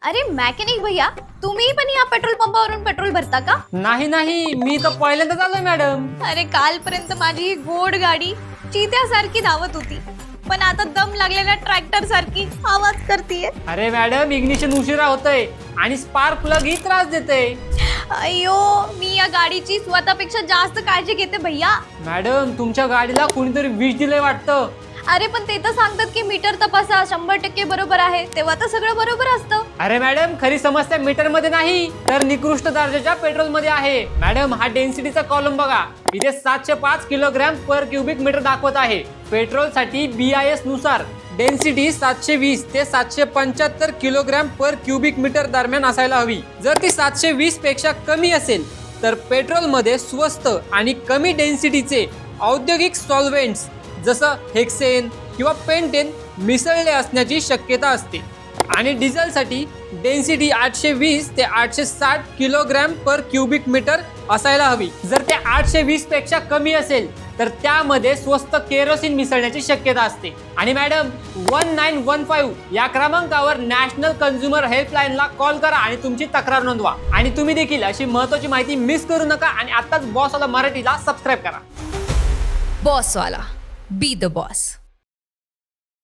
अरे मैकेनिक भैया, तुम्ही पण या पेट्रोल पंपावरून पेट्रोल भरता का? नाही नाही, मी तर पहिल्यांदाच आलोय मॅडम. अरे कालपर्यंत माझी ही गोड गाडी चित्यासारखी धावत होती, पण आता दम लागलेल्या ट्रॅक्टर सारखी आवाज करतीये. अरे मॅडम, इग्निशन उशिरा होतंय आणि स्पार्क प्लग ही त्रास देते. अयो, मी या गाडीची स्वतःपेक्षा जास्त काळजी घेते भैया. मॅडम, तुमच्या गाडीला कोणीतरी विष दिलंय वाटतं. अरे पण ते तर सांगतात की मीटर तपासा, 100% बरोबर आहे, तेव्हा तर सगळं बरोबर असतं. अरे मॅडम, खरी समस्या मीटर मध्ये नाही तर निकृष्ट दर्जाच्या पेट्रोल मध्ये आहे. मॅडम, हा डेन्सिटीचा कॉलम बघा, इथे 705 किलोग्रॅम पर क्युबिक मीटर दाखवत आहे. पेट्रोल साठी BIS नुसार डेन्सिटी 720 ते 775 किलोग्रॅम पर क्युबिक मीटर दरम्यान असायला हवी. जर ती 720 पेक्षा कमी असेल तर पेट्रोल मध्ये स्वस्त आणि कमी डेन्सिटीचे औद्योगिक सॉल्व्हेंट्स जसं हेक्सेन किंवा पेंटेन मिसळले असण्याची शक्यता असते. आणि डिझेलसाठी डेन्सिटी 820 ते 860 किलोग्रॅम पर क्युबिक मीटर असायला हवी. जर ते 820 पेक्षा कमी असेल तर त्यामध्ये स्वस्त केरोसिन मिसळण्याची शक्यता असते. आणि मॅडम, 1915 या क्रमांकावर नॅशनल कन्झ्युमर हेल्पलाईनला कॉल करा आणि तुमची तक्रार नोंदवा. आणि तुम्ही देखील अशी महत्त्वाची माहिती मिस करू नका आणि आताच बॉसवाला मराठीला सबस्क्राईब करा. बॉसवाला, बी द बॉस.